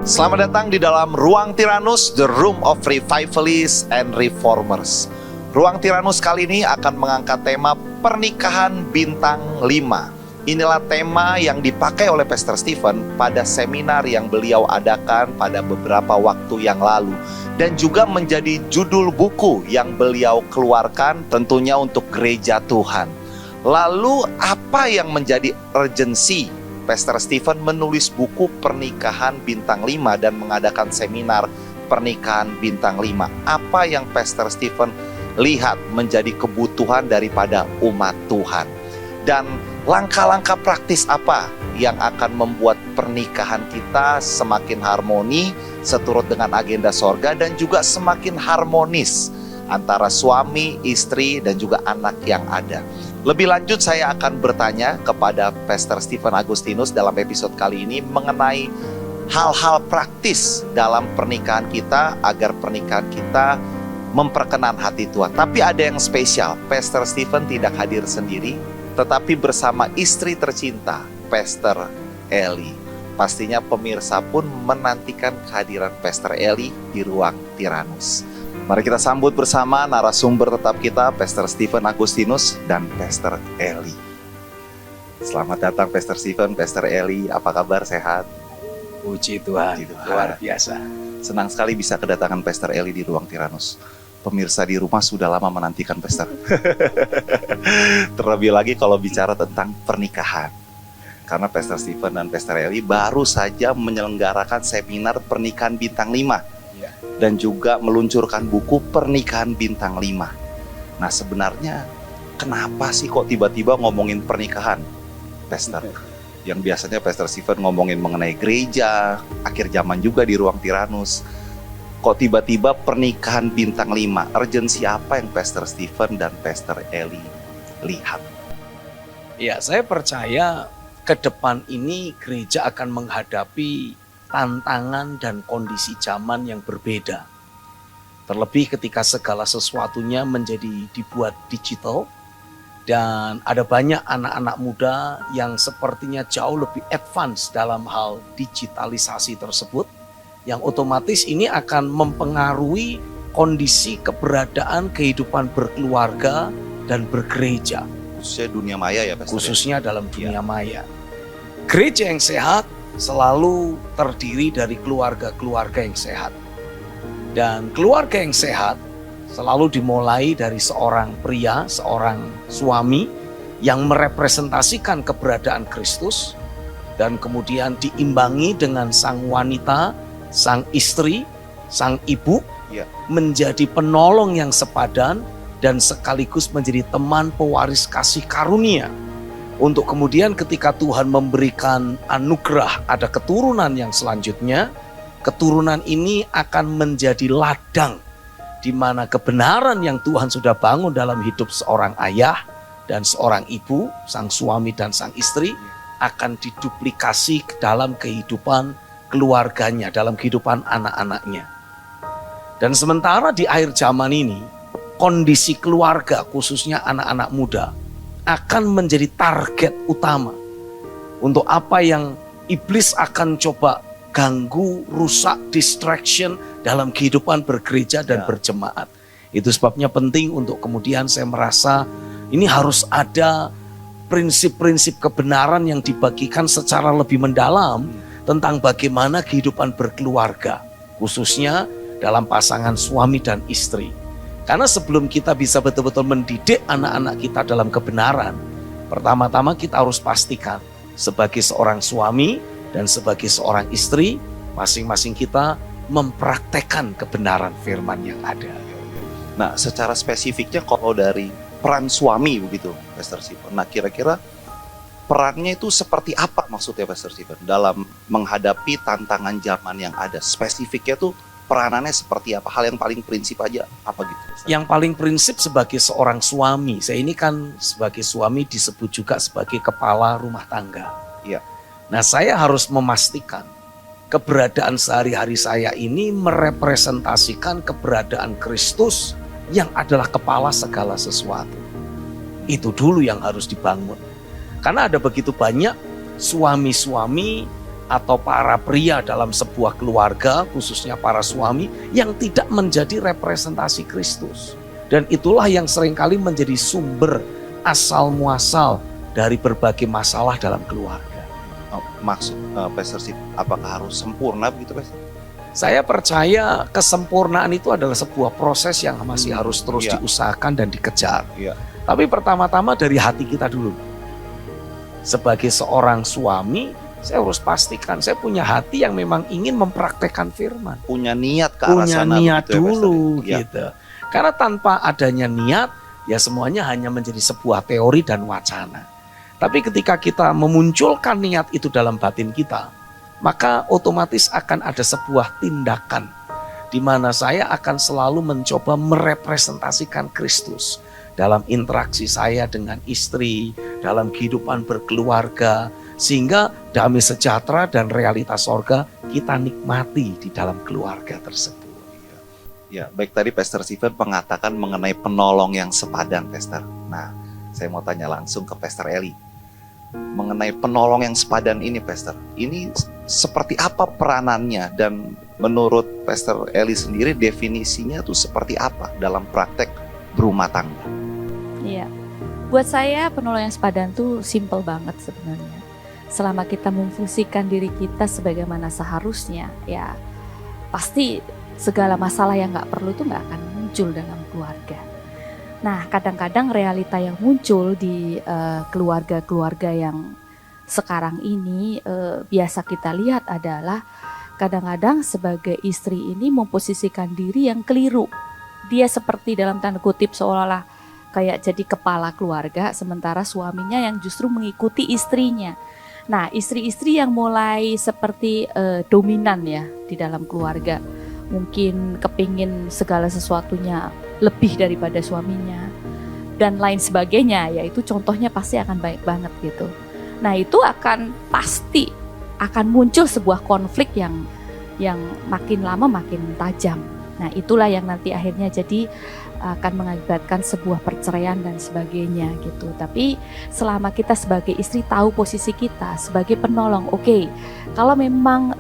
Selamat datang di dalam Ruang Tiranus, The Room of Revivalists and Reformers. Ruang Tiranus kali ini akan mengangkat tema pernikahan bintang 5. Inilah tema yang dipakai oleh Pastor Stephen pada seminar yang beliau adakan pada beberapa waktu yang lalu. Dan juga menjadi judul buku yang beliau keluarkan tentunya untuk gereja Tuhan. Lalu apa yang menjadi urgensi Pastor Stephen menulis buku pernikahan bintang 5 dan mengadakan seminar pernikahan bintang 5? Apa yang Pastor Stephen lihat menjadi kebutuhan daripada umat Tuhan? Dan langkah-langkah praktis apa yang akan membuat pernikahan kita semakin harmoni seturut dengan agenda sorga dan juga semakin harmonis antara suami, istri, dan juga anak yang ada. Lebih lanjut saya akan bertanya kepada Pastor Stephen Agustinus dalam episode kali ini mengenai hal-hal praktis dalam pernikahan kita agar pernikahan kita memperkenan hati Tuhan. Tapi ada yang spesial, Pastor Stephen tidak hadir sendiri, tetapi bersama istri tercinta, Pastor Eli. Pastinya pemirsa pun menantikan kehadiran Pastor Eli di Ruang Tiranus. Mari kita sambut bersama narasumber tetap kita, Pastor Stephen Agustinus dan Pastor Eli. Selamat datang Pastor Stephen, Pastor Eli, apa kabar, sehat? Puji Tuhan, luar biasa. Senang sekali bisa kedatangan Pastor Eli di Ruang Tiranus. Pemirsa di rumah sudah lama menantikan Pastor. Terlebih lagi kalau bicara tentang pernikahan. Karena Pastor Stephen dan Pastor Eli baru saja menyelenggarakan seminar pernikahan bintang 5. Dan juga meluncurkan buku pernikahan bintang 5. Nah sebenarnya kenapa sih kok tiba-tiba ngomongin pernikahan, Pastor? Yang biasanya Pastor Stephen ngomongin mengenai gereja, akhir zaman juga di Ruang Tiranus. Kok tiba-tiba pernikahan bintang 5? Urgensi apa yang Pastor Stephen dan Pastor Eli lihat? Ya, saya percaya ke depan ini gereja akan menghadapi tantangan dan kondisi zaman yang berbeda. Terlebih ketika segala sesuatunya menjadi dibuat digital dan ada banyak anak-anak muda yang sepertinya jauh lebih advance dalam hal digitalisasi tersebut, yang otomatis ini akan mempengaruhi kondisi keberadaan kehidupan berkeluarga dan bergereja. Khususnya dunia maya ya, Pastor? Khususnya dalam dunia maya. Gereja yang sehat selalu terdiri dari keluarga-keluarga yang sehat. Dan keluarga yang sehat selalu dimulai dari seorang pria, seorang suami yang merepresentasikan keberadaan Kristus dan kemudian diimbangi dengan sang wanita, sang istri, sang ibu menjadi penolong yang sepadan dan sekaligus menjadi teman pewaris kasih karunia. Untuk kemudian ketika Tuhan memberikan anugerah ada keturunan yang selanjutnya, keturunan ini akan menjadi ladang di mana kebenaran yang Tuhan sudah bangun dalam hidup seorang ayah dan seorang ibu, sang suami dan sang istri akan diduplikasi dalam kehidupan keluarganya, dalam kehidupan anak-anaknya. Dan sementara di akhir zaman ini, kondisi keluarga khususnya anak-anak muda akan menjadi target utama untuk apa yang iblis akan coba ganggu, rusak, distraction dalam kehidupan bergereja dan berjemaat. Itu sebabnya penting untuk kemudian saya merasa ini harus ada prinsip-prinsip kebenaran yang dibagikan secara lebih mendalam tentang bagaimana kehidupan berkeluarga, khususnya dalam pasangan suami dan istri. Karena sebelum kita bisa betul-betul mendidik anak-anak kita dalam kebenaran, pertama-tama kita harus pastikan sebagai seorang suami dan sebagai seorang istri, masing-masing kita mempraktekkan kebenaran firman yang ada. Nah, secara spesifiknya kalau dari peran suami begitu, Pastor Stephen. Nah, kira-kira perannya itu seperti apa maksudnya, Pastor Stephen, dalam menghadapi tantangan zaman yang ada? Spesifiknya tuh peranannya seperti apa? Hal yang paling prinsip aja apa gitu? Yang paling prinsip sebagai seorang suami, saya ini kan sebagai suami disebut juga sebagai kepala rumah tangga. Iya. Nah, saya harus memastikan keberadaan sehari-hari saya ini merepresentasikan keberadaan Kristus yang adalah kepala segala sesuatu. Itu dulu yang harus dibangun. Karena ada begitu banyak suami-suami atau para pria dalam sebuah keluarga, khususnya para suami, yang tidak menjadi representasi Kristus. Dan itulah yang seringkali menjadi sumber asal muasal dari berbagai masalah dalam keluarga. Maksud Pastor Steve, apakah harus sempurna begitu, Pastor? Saya percaya kesempurnaan itu adalah sebuah proses yang masih harus terus Iya. diusahakan dan dikejar. Iya. Tapi pertama-tama dari hati kita dulu. Sebagai seorang suami, saya harus pastikan saya punya hati yang memang ingin mempraktekkan firman. Punya niat ke arah Punya sana niat begitu ya, Pastor? dulu Iya. gitu. Karena tanpa adanya niat, ya semuanya hanya menjadi sebuah teori dan wacana. Tapi ketika kita memunculkan niat itu dalam batin kita, maka otomatis akan ada sebuah tindakan di mana saya akan selalu mencoba merepresentasikan Kristus dalam interaksi saya dengan istri, dalam kehidupan berkeluarga, sehingga damai sejahtera dan realitas sorga kita nikmati di dalam keluarga tersebut. Ya, baik, tadi Pastor Stephen mengatakan mengenai penolong yang sepadan, Pastor. Nah, saya mau tanya langsung ke Pastor Eli. Mengenai penolong yang sepadan ini, Pastor, ini seperti apa peranannya, dan menurut Pastor Eli sendiri definisinya itu seperti apa dalam praktek berumah tangga? Iya, buat saya penolong yang sepadan tuh simple banget sebenarnya. Selama kita memfungsikan diri kita sebagaimana seharusnya, ya pasti segala masalah yang nggak perlu itu nggak akan muncul dalam keluarga. Nah, kadang-kadang realita yang muncul di keluarga-keluarga yang sekarang ini biasa kita lihat adalah kadang-kadang sebagai istri ini memposisikan diri yang keliru. Dia seperti dalam tanda kutip seolah-olah kayak jadi kepala keluarga, sementara suaminya yang justru mengikuti istrinya. Nah, istri-istri yang mulai seperti dominan ya di dalam keluarga, mungkin kepingin segala sesuatunya lebih daripada suaminya dan lain sebagainya, yaitu contohnya pasti akan baik banget gitu. Nah, itu pasti akan muncul sebuah konflik yang makin lama makin tajam. Nah, itulah yang nanti akhirnya jadi akan mengakibatkan sebuah perceraian dan sebagainya gitu. Tapi selama kita sebagai istri tahu posisi kita sebagai penolong, oke, kalau memang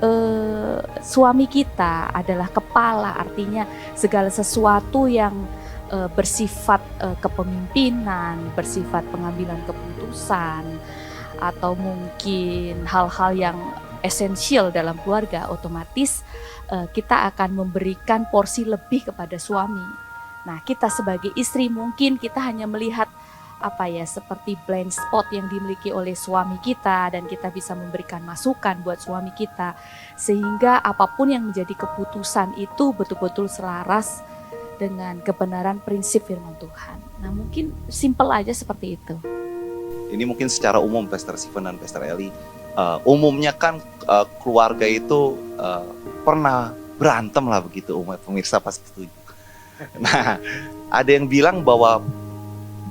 suami kita adalah kepala, artinya segala sesuatu yang bersifat kepemimpinan, bersifat pengambilan keputusan, atau mungkin hal-hal yang esensial dalam keluarga, otomatis kita akan memberikan porsi lebih kepada suami. Nah, kita sebagai istri mungkin kita hanya melihat seperti blind spot yang dimiliki oleh suami kita, dan kita bisa memberikan masukan buat suami kita sehingga apapun yang menjadi keputusan itu betul-betul selaras dengan kebenaran prinsip firman Tuhan. Nah, mungkin simple aja seperti itu. Ini mungkin secara umum, Pastor Stephen dan Pastor Eli, umumnya kan keluarga itu pernah berantem lah begitu, pemirsa pasti setuju. Nah, ada yang bilang bahwa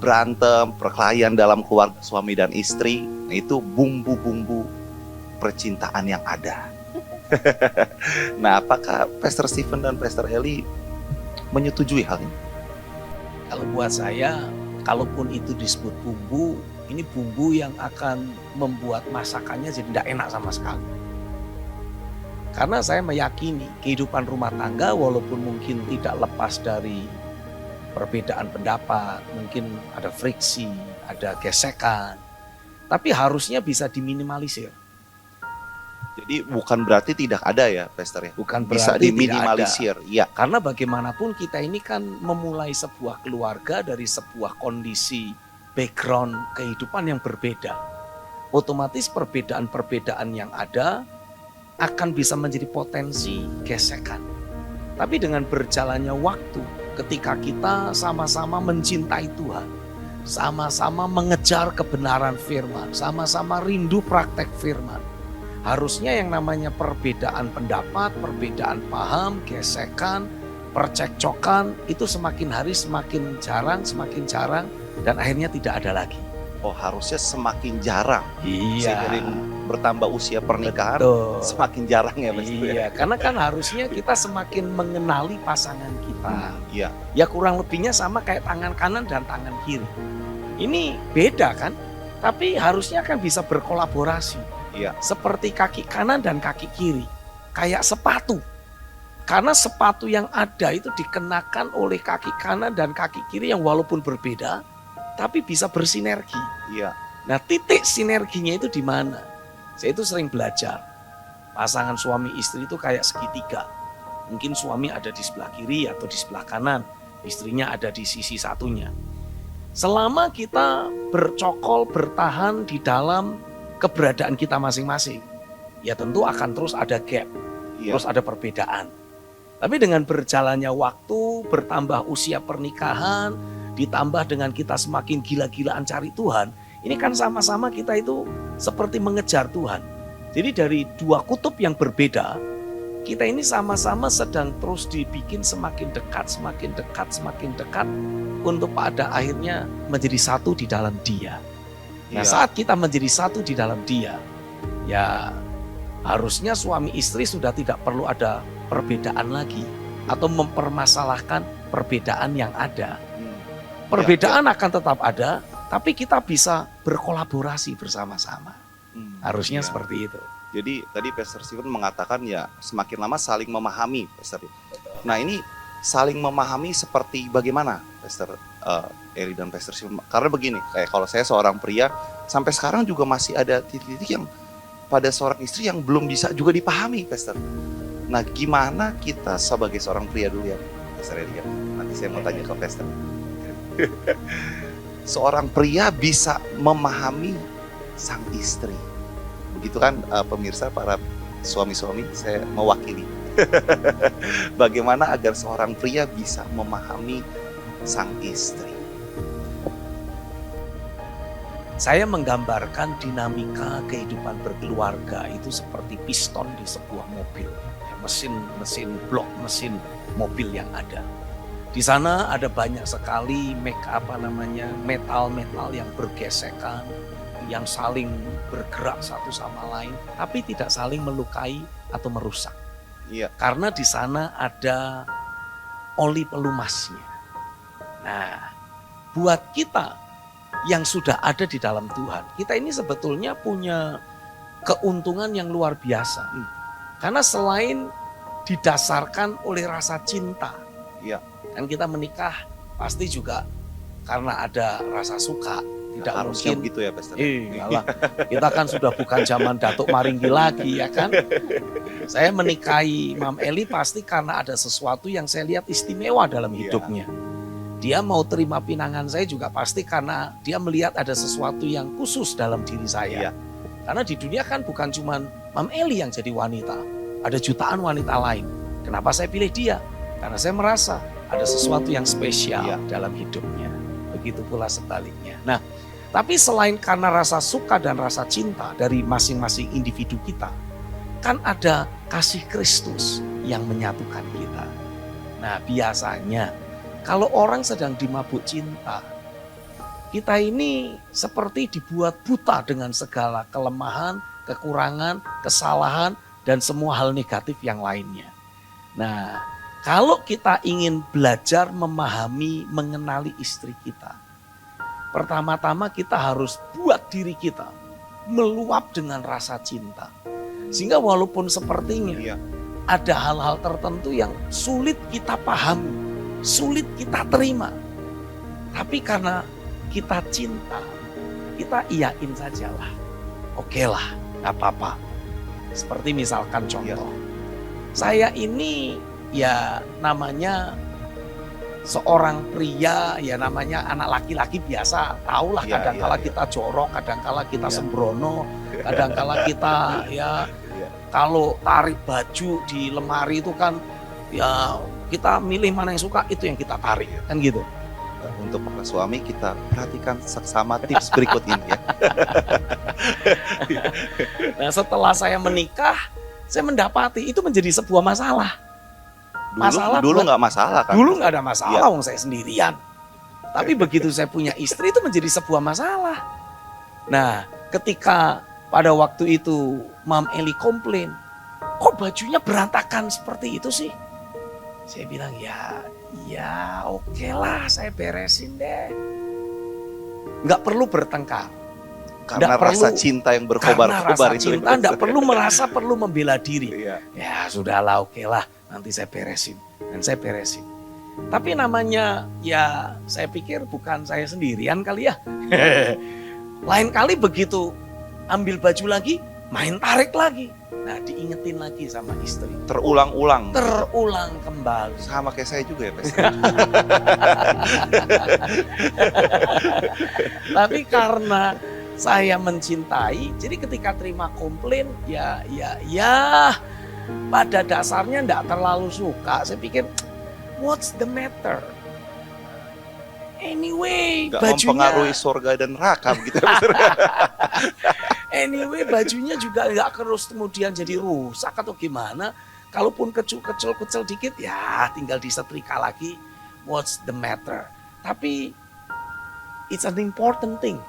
berantem, perkelahian dalam keluarga suami dan istri, itu bumbu-bumbu percintaan yang ada. Nah, apakah Pastor Stephen dan Pastor Eli menyetujui hal ini? Kalau buat saya, kalaupun itu disebut bumbu, ini bumbu yang akan membuat masakannya jadi tidak enak sama sekali. Karena saya meyakini kehidupan rumah tangga walaupun mungkin tidak lepas dari perbedaan pendapat, mungkin ada friksi, ada gesekan, tapi harusnya bisa diminimalisir. Jadi bukan berarti tidak ada ya, Pastor ya? Bukan Bisa berarti diminimalisir, iya. Karena bagaimanapun kita ini kan memulai sebuah keluarga dari sebuah kondisi background kehidupan yang berbeda. Otomatis perbedaan-perbedaan yang ada akan bisa menjadi potensi gesekan. Tapi dengan berjalannya waktu, ketika kita sama-sama mencintai Tuhan, sama-sama mengejar kebenaran firman, sama-sama rindu praktek firman, harusnya yang namanya perbedaan pendapat, perbedaan paham, gesekan, percekcokan itu semakin hari semakin jarang dan akhirnya tidak ada lagi. Oh, harusnya semakin jarang. Iya. Seiring bertambah usia pernikahan, Betul. semakin jarang ya, Pastor. Iya, karena kan harusnya kita semakin mengenali pasangan kita. Iya. Ya kurang lebihnya sama kayak tangan kanan dan tangan kiri. Ini beda kan? Tapi harusnya kan bisa berkolaborasi. Iya. Seperti kaki kanan dan kaki kiri. Kayak sepatu. Karena sepatu yang ada itu dikenakan oleh kaki kanan dan kaki kiri yang walaupun berbeda, tapi bisa bersinergi. Iya. Nah, titik sinerginya itu di mana? Saya itu sering belajar. Pasangan suami istri itu kayak segitiga. Mungkin suami ada di sebelah kiri atau di sebelah kanan. Istrinya ada di sisi satunya. Selama kita bercokol, bertahan di dalam keberadaan kita masing-masing, ya tentu akan terus ada gap, Iya. terus ada perbedaan. Tapi dengan berjalannya waktu, bertambah usia pernikahan, ditambah dengan kita semakin gila-gilaan cari Tuhan, ini kan sama-sama kita itu seperti mengejar Tuhan. Jadi dari dua kutub yang berbeda, kita ini sama-sama sedang terus dibikin semakin dekat, semakin dekat, semakin dekat, untuk pada akhirnya menjadi satu di dalam Dia. Nah, Iya. saat kita menjadi satu di dalam Dia, ya harusnya suami istri sudah tidak perlu ada perbedaan lagi atau mempermasalahkan perbedaan yang ada. Hmm. Perbedaan akan tetap ada, tapi kita bisa berkolaborasi bersama-sama. Harusnya Iya. seperti itu. Jadi tadi Pastor Steven mengatakan ya semakin lama saling memahami, Pastor. Nah ini saling memahami seperti bagaimana, Pastor Eri dan Pastor Steven? Karena begini, kayak kalau saya seorang pria, sampai sekarang juga masih ada titik-titik yang pada seorang istri yang belum bisa juga dipahami, Pastor. Nah gimana kita sebagai seorang pria dulu ya, Pastor Eri ya? Nanti saya mau tanya ke Pastor. Seorang pria bisa memahami sang istri. Begitu kan pemirsa, para suami-suami, saya mewakili. Bagaimana agar seorang pria bisa memahami sang istri? Saya menggambarkan dinamika kehidupan berkeluarga itu seperti piston di sebuah mobil. Mesin blok, mesin mobil yang ada. Di sana ada banyak sekali metal-metal yang bergesekan, yang saling bergerak satu sama lain, tapi tidak saling melukai atau merusak. Iya. Karena di sana ada oli pelumasnya. Nah, buat kita yang sudah ada di dalam Tuhan, kita ini sebetulnya punya keuntungan yang luar biasa. Karena selain didasarkan oleh rasa cinta, Iya. kan kita menikah pasti juga karena ada rasa suka. Tidak Harusnya mungkin begitu ya, Pastor. iyalah, kita kan sudah bukan zaman Datuk Maringgi lagi ya kan. Saya menikahi Mam Eli pasti karena ada sesuatu yang saya lihat istimewa dalam hidupnya. Dia mau terima pinangan saya juga pasti karena dia melihat ada sesuatu yang khusus dalam diri saya. Iya. Karena di dunia kan bukan cuma Mam Eli yang jadi wanita. Ada jutaan wanita lain. Kenapa saya pilih dia? Karena saya merasa ada sesuatu yang spesial Iya. dalam hidupnya. Begitu pula sebaliknya. Nah, tapi selain karena rasa suka dan rasa cinta dari masing-masing individu kita, kan ada kasih Kristus yang menyatukan kita. Nah, biasanya kalau orang sedang dimabuk cinta, kita ini seperti dibuat buta dengan segala kelemahan, kekurangan, kesalahan, dan semua hal negatif yang lainnya. Nah, kalau kita ingin belajar memahami, mengenali istri kita, pertama-tama kita harus buat diri kita meluap dengan rasa cinta. Sehingga walaupun sepertinya Iya. ada hal-hal tertentu yang sulit kita pahami, sulit kita terima. Tapi karena kita cinta, kita iyain sajalah. Oke lah, gak apa-apa. Seperti misalkan contoh, saya ini ya namanya seorang pria, ya namanya anak laki-laki biasa, tahulah Iya, kadang-kala iya. kita jorok, kadang-kala kita Iya. sembrono, kadang-kala kita ya Iya. kalau tarik baju di lemari itu kan ya kita milih mana yang suka, itu yang kita tarik, kan gitu. Untuk para suami kita perhatikan seksama tips berikut ini ya. Nah, setelah saya menikah, saya mendapati itu menjadi sebuah masalah. Dulu nggak masalah kan? Dulu nggak ada masalah, Iya. wong saya sendirian. Tapi begitu saya punya istri itu menjadi sebuah masalah. Nah, ketika pada waktu itu Mam Eli komplain, kok bajunya berantakan seperti itu sih? Saya bilang ya oke lah, saya beresin deh. Nggak perlu bertengkar. Karena rasa cinta yang berkobar-kobar karena rasa itu. cinta nggak perlu merasa perlu membela diri. Iya. Ya sudahlah, oke lah, nanti saya beresin. Dan saya beresin. Tapi namanya ya saya pikir bukan saya sendirian kali ya. Lain kali begitu ambil baju lagi, main tarik lagi. Nah diingetin lagi sama istri. Terulang-ulang. Terulang kembali. Sama kayak saya juga ya, Pastor. Tapi karena saya mencintai, jadi ketika terima komplain, ya pada dasarnya enggak terlalu suka. Saya pikir, what's the matter? Anyway, Gak bajunya, mempengaruhi surga dan neraka begitu. anyway bajunya juga nggak terus kemudian jadi rusak atau gimana. Kalaupun kecil dikit, ya tinggal disetrika lagi. What's the matter? Tapi it's an important thing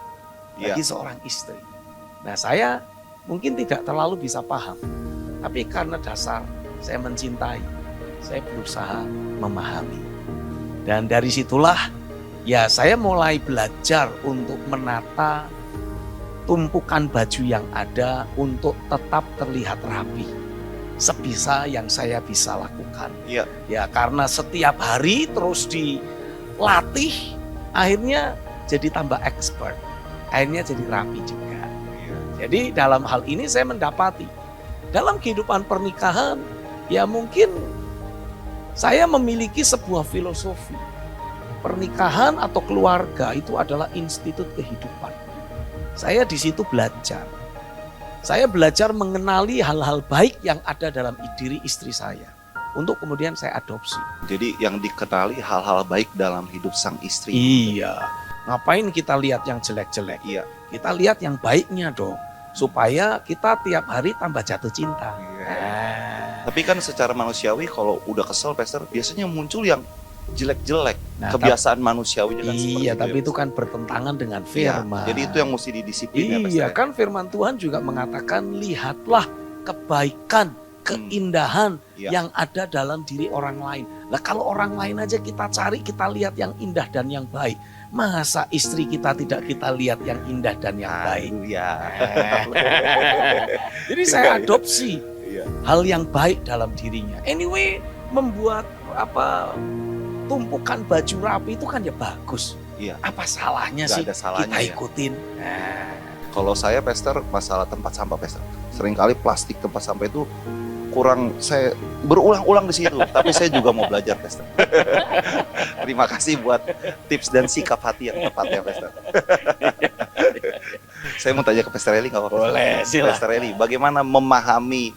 bagi seorang istri. Nah saya mungkin tidak terlalu bisa paham. Tapi karena dasar saya mencintai, saya berusaha memahami. Dan dari situlah ya saya mulai belajar untuk menata tumpukan baju yang ada untuk tetap terlihat rapi. Sebisa yang saya bisa lakukan. Iya. Ya karena setiap hari terus dilatih, akhirnya jadi tambah expert. Akhirnya jadi rapi juga. Iya. Jadi dalam hal ini saya mendapati dalam kehidupan pernikahan ya mungkin saya memiliki sebuah filosofi. Pernikahan atau keluarga itu adalah institut kehidupan. Saya di situ belajar. Saya belajar mengenali hal-hal baik yang ada dalam diri istri saya. Untuk kemudian saya adopsi. Jadi yang dikenali hal-hal baik dalam hidup sang istri. Iya. Ngapain kita lihat yang jelek-jelek? Iya. Kita lihat yang baiknya dong. Supaya kita tiap hari tambah jatuh cinta. Iya. Tapi kan secara manusiawi kalau udah kesel, Pastor, biasanya muncul yang jelek-jelek. Nah, Kebiasaan manusiawinya kan seperti iya, tapi ya. itu kan bertentangan dengan Iya, firman. jadi itu yang mesti didisiplin ya, Iya, Pastor. kan firman Tuhan juga mengatakan lihatlah kebaikan, keindahan Iya. yang ada dalam diri orang lain. Nah, kalau orang lain aja kita cari, kita lihat yang indah dan yang baik. Masa istri kita tidak kita lihat yang indah dan yang baik? Haleluya. Jadi saya adopsi Iya. hal yang baik dalam dirinya. Anyway, membuat tumpukan baju rapi itu kan ya bagus. Iya. Apa salahnya Nggak sih ada salahnya kita ya. ikutin? Kalau saya, Pastor, masalah tempat sampah, Pastor. Seringkali plastik tempat sampah itu kurang, saya berulang-ulang di situ. Tapi saya juga mau belajar, Pastor. Terima kasih buat tips dan sikap hati yang tepat ya, Pastor. Saya mau tanya ke Pastor Eli, nggak apa-apa? Boleh, silakan. Pastor Eli, bagaimana memahami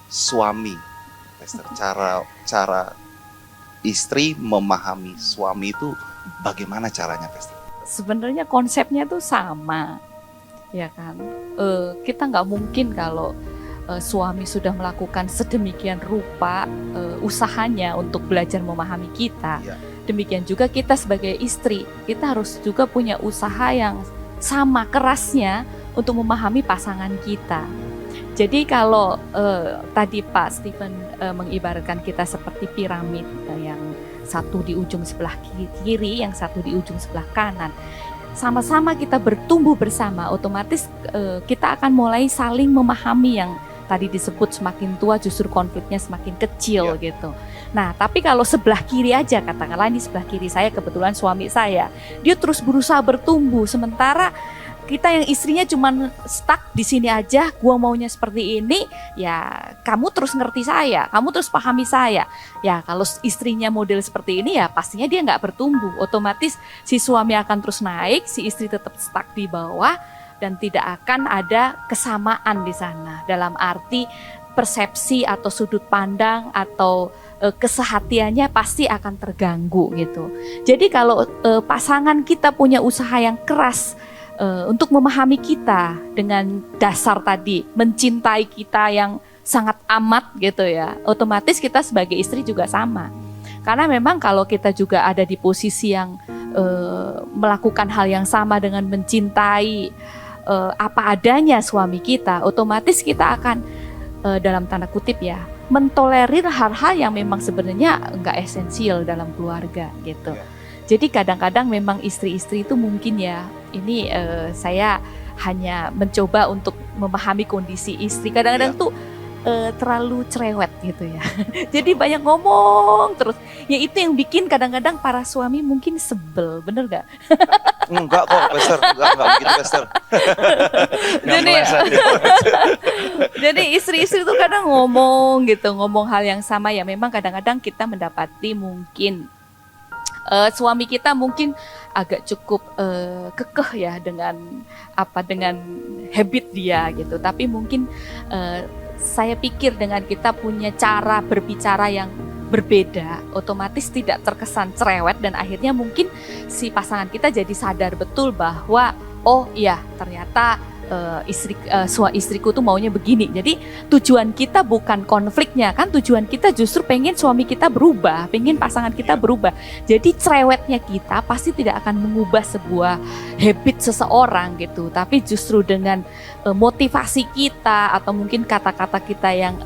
suami, Pastor? Cara istri memahami suami itu bagaimana caranya, Pastor? Sebenarnya konsepnya tuh sama, ya kan? Kita nggak mungkin kalau suami sudah melakukan sedemikian rupa usahanya untuk belajar memahami kita. Iya. Demikian juga kita sebagai istri, kita harus juga punya usaha yang sama kerasnya untuk memahami pasangan kita. Jadi kalau tadi Pak Stephen mengibaratkan kita seperti piramid yang satu di ujung sebelah kiri, yang satu di ujung sebelah kanan. Sama-sama kita bertumbuh bersama, otomatis kita akan mulai saling memahami yang tadi disebut semakin tua justru konfliknya semakin kecil gitu. Nah, tapi kalau sebelah kiri aja, katakanlah ini sebelah kiri saya kebetulan suami saya, dia terus berusaha bertumbuh, sementara kita yang istrinya cuman stuck di sini aja, gua maunya seperti ini, ya kamu terus ngerti saya, kamu terus pahami saya. Ya kalau istrinya model seperti ini ya pastinya dia nggak bertumbuh, otomatis si suami akan terus naik, si istri tetap stuck di bawah dan tidak akan ada kesamaan di sana. Dalam arti persepsi atau sudut pandang atau kesehatiannya pasti akan terganggu gitu. Jadi kalau pasangan kita punya usaha yang keras untuk memahami kita dengan dasar tadi, mencintai kita yang sangat amat gitu ya, otomatis kita sebagai istri juga sama. Karena memang kalau kita juga ada di posisi yang melakukan hal yang sama dengan mencintai apa adanya suami kita, otomatis kita akan dalam tanda kutip ya, mentolerir hal-hal yang memang sebenarnya enggak esensial dalam keluarga gitu. Jadi kadang-kadang memang istri-istri itu mungkin ya ini saya hanya mencoba untuk memahami kondisi istri. Kadang-kadang tuh terlalu cerewet gitu ya. Jadi banyak ngomong terus. Ya itu yang bikin kadang-kadang para suami mungkin sebel, bener gak? Enggak kok, Pastor. Enggak begitu, Pastor. Jadi istri-istri tuh kadang ngomong gitu, ngomong hal yang sama ya. Memang kadang-kadang kita mendapati mungkin suami kita mungkin agak cukup kekeh ya dengan habit dia gitu. Tapi mungkin saya pikir dengan kita punya cara berbicara yang berbeda, otomatis tidak terkesan cerewet dan akhirnya mungkin si pasangan kita jadi sadar betul bahwa oh iya ternyata istriku tuh maunya begini. Jadi tujuan kita bukan konfliknya kan, tujuan kita justru pengen suami kita berubah, pengen pasangan kita berubah. Jadi cerewetnya kita pasti tidak akan mengubah sebuah habit seseorang gitu, tapi justru dengan motivasi kita atau mungkin kata-kata kita yang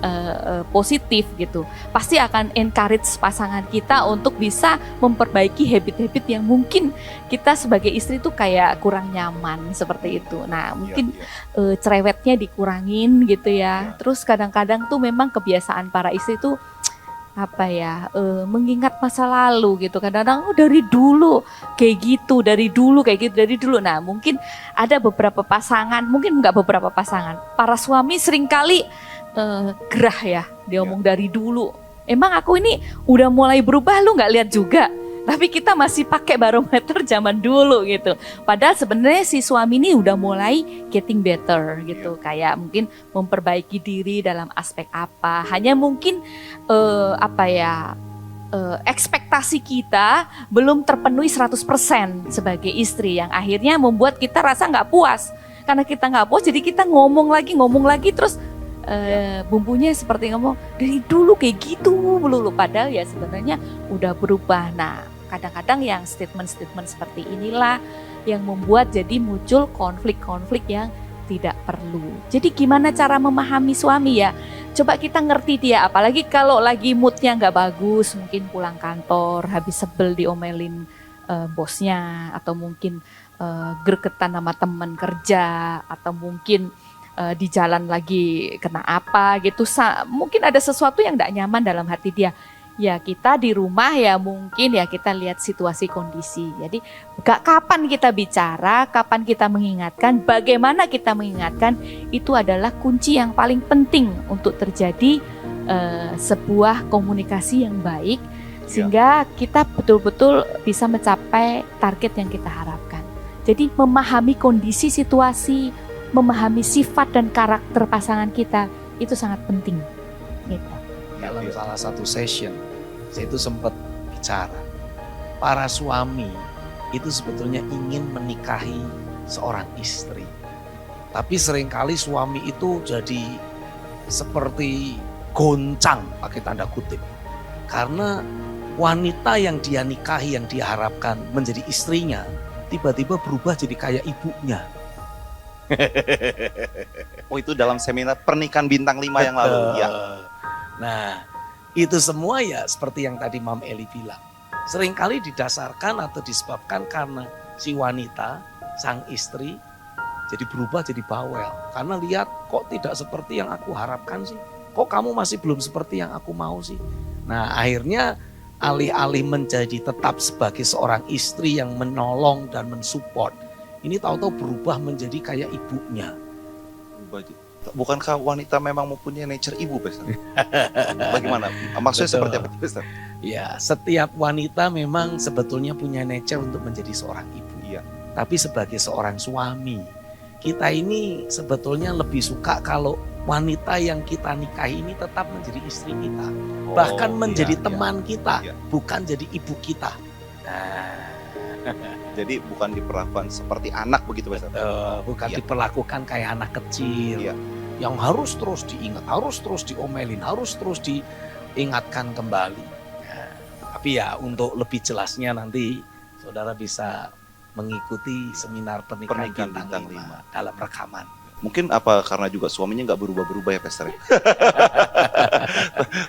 positif gitu, pasti akan encourage pasangan kita untuk bisa memperbaiki habit-habit yang mungkin kita sebagai istri tuh kayak kurang nyaman seperti itu. Nah mungkin cerewetnya dikurangin gitu ya. Terus kadang-kadang tuh memang kebiasaan para istri tuh mengingat masa lalu gitu. Kadang-kadang dari dulu kayak gitu, dari dulu. Nah mungkin ada beberapa pasangan, mungkin nggak beberapa pasangan, para suami seringkali gerah ya, dia ngomong dari dulu. Emang aku ini udah mulai berubah, lu nggak lihat juga? Tapi kita masih pakai barometer zaman dulu gitu. Padahal sebenarnya si suami ini udah mulai getting better gitu. Kayak mungkin memperbaiki diri dalam aspek apa. Hanya mungkin ekspektasi kita belum terpenuhi 100% sebagai istri. Yang akhirnya membuat kita rasa nggak puas. Karena kita nggak puas jadi kita ngomong lagi terus bumbunya seperti ngomong dari dulu kayak gitu melulu. Padahal ya sebenarnya udah berubah. Nah kadang-kadang yang statement-statement seperti inilah yang membuat jadi muncul konflik-konflik yang tidak perlu. Jadi gimana cara memahami suami ya? Coba kita ngerti dia, apalagi kalau lagi moodnya nggak bagus, mungkin pulang kantor habis sebel diomelin bosnya, atau mungkin gregetan sama teman kerja, atau mungkin di jalan lagi kena apa gitu, mungkin ada sesuatu yang tidak nyaman dalam hati dia. Ya kita di rumah ya mungkin ya kita lihat situasi kondisi. Jadi kapan kita bicara, kapan kita mengingatkan, bagaimana kita mengingatkan, itu adalah kunci yang paling penting untuk terjadi sebuah komunikasi yang baik, sehingga kita betul-betul bisa mencapai target yang kita harapkan. Jadi memahami kondisi situasi, memahami sifat dan karakter pasangan kita itu sangat penting. Gitu. Dalam salah satu session, saya itu sempat bicara, para suami itu sebetulnya ingin menikahi seorang istri. Tapi seringkali suami itu jadi seperti goncang, pakai tanda kutip. Karena wanita yang dia nikahi, yang dia harapkan menjadi istrinya, tiba-tiba berubah jadi kayak ibunya. Oh itu dalam seminar pernikahan bintang 5 yang lalu ya. Nah itu semua ya seperti yang tadi Mam Eli bilang, seringkali didasarkan atau disebabkan karena si wanita, sang istri jadi berubah jadi bawel. Karena lihat kok tidak seperti yang aku harapkan sih, kok kamu masih belum seperti yang aku mau sih. Nah akhirnya alih-alih menjadi tetap sebagai seorang istri yang menolong dan mensupport, ini tahu-tahu berubah menjadi kayak ibunya. Bukankah wanita memang mempunyai nature ibu, Pastor? Bagaimana? Maksudnya Betul. seperti apa, Pastor? Ya, setiap wanita memang sebetulnya punya nature untuk menjadi seorang ibu. Iya. Tapi sebagai seorang suami, kita ini sebetulnya lebih suka kalau wanita yang kita nikahi ini tetap menjadi istri kita. Bahkan menjadi teman kita, bukan jadi ibu kita. Nah, jadi bukan diperlakukan seperti anak begitu, Pastor? Bukan diperlakukan kayak anak kecil. Yang harus terus diingat, harus terus diomelin, harus terus diingatkan kembali. Nah, tapi ya untuk lebih jelasnya nanti saudara bisa mengikuti seminar pernikahan bintang 5 dalam rekaman. Mungkin apa karena juga suaminya nggak berubah-berubah ya, Pastor?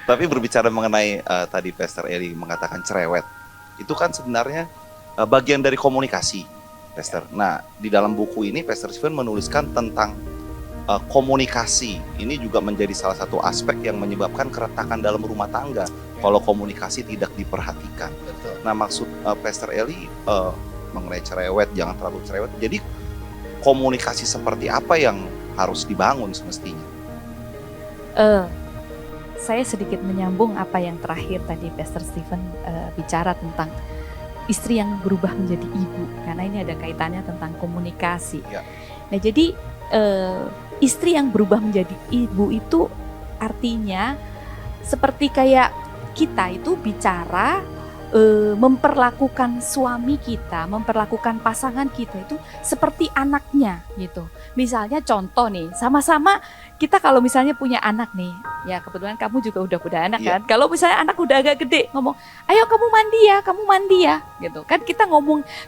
Tapi berbicara mengenai tadi Pastor Eli mengatakan cerewet, itu kan sebenarnya bagian dari komunikasi. Pastor. Nah, di dalam buku ini Pastor Stephen menuliskan tentang komunikasi. Ini juga menjadi salah satu aspek yang menyebabkan keretakan dalam rumah tangga kalau komunikasi tidak diperhatikan. Betul. Nah, maksud Pastor Eli mengenai cerewet, jangan terlalu cerewet. Jadi komunikasi seperti apa yang harus dibangun semestinya? Saya sedikit menyambung apa yang terakhir tadi Pastor Stephen bicara tentang istri yang berubah menjadi ibu, karena ini ada kaitannya tentang komunikasi. Ya. Nah, jadi istri yang berubah menjadi ibu itu artinya seperti kayak kita itu bicara, memperlakukan suami kita, memperlakukan pasangan kita itu seperti anaknya gitu. Misalnya contoh nih, sama-sama kita kalau misalnya punya anak nih, ya kebetulan kamu juga udah punya anak kan. Kalau misalnya anak udah agak gede ngomong, ayo kamu mandi ya, gitu kan. Kita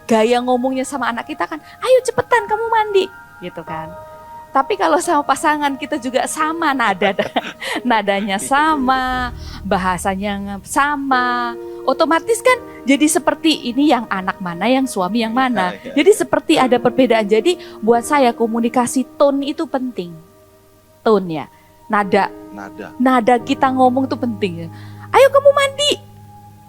gaya ngomongnya sama anak kita kan, ayo cepetan kamu mandi, gitu kan. Tapi kalau sama pasangan kita juga sama nadanya sama, bahasanya sama, otomatis kan jadi seperti ini yang anak mana, yang suami yang mana. Jadi seperti ada perbedaan. Jadi buat saya komunikasi tone itu penting. Tone ya, nada kita ngomong tuh penting. Ayo kamu mandi,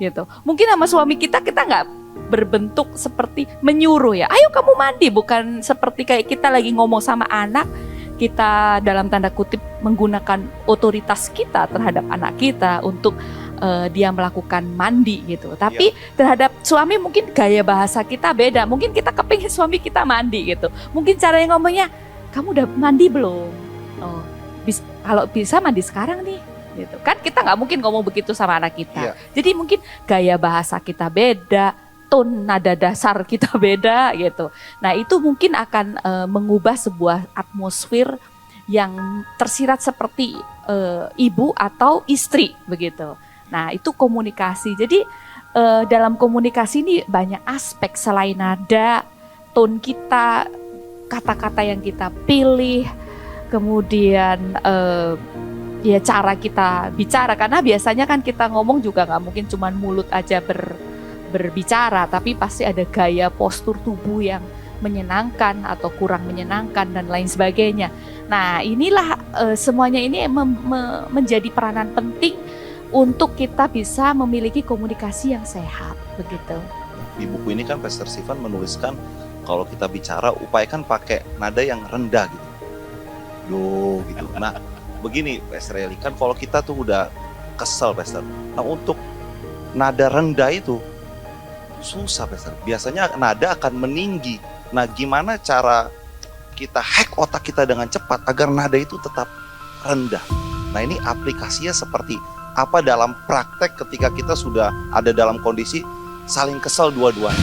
gitu. Mungkin sama suami kita nggak berbentuk seperti menyuruh ya, ayo kamu mandi, bukan seperti kayak kita lagi ngomong sama anak, kita dalam tanda kutip menggunakan otoritas kita terhadap anak kita untuk dia melakukan mandi gitu. Tapi terhadap suami mungkin gaya bahasa kita beda, mungkin kita kepingin suami kita mandi gitu, mungkin caranya ngomongnya, kamu udah mandi belum? Oh, kalau bisa mandi sekarang nih, gitu kan. Kita nggak mungkin ngomong begitu sama anak kita. Jadi mungkin gaya bahasa kita beda, tone nada dasar kita beda gitu. Nah, itu mungkin akan mengubah sebuah atmosfer yang tersirat seperti ibu atau istri begitu. Nah, itu komunikasi. Jadi dalam komunikasi ini banyak aspek selain nada, tone kita, kata-kata yang kita pilih, kemudian ya cara kita bicara. Karena biasanya kan kita ngomong juga nggak mungkin cuma mulut aja berbicara, tapi pasti ada gaya postur tubuh yang menyenangkan atau kurang menyenangkan dan lain sebagainya. Nah, inilah semuanya ini menjadi peranan penting untuk kita bisa memiliki komunikasi yang sehat begitu. Di buku ini kan Pastor Stephen menuliskan kalau kita bicara upayakan pakai nada yang rendah gitu. Do gitu. Nah, begini Pastor Eli, kan kalau kita tuh udah kesel Pastor. Nah, untuk nada rendah itu susah Pastor. Biasanya nada akan meninggi. Nah, gimana cara kita hack otak kita dengan cepat agar nada itu tetap rendah? Nah, ini aplikasinya seperti apa dalam praktek ketika kita sudah ada dalam kondisi saling kesel dua-duanya?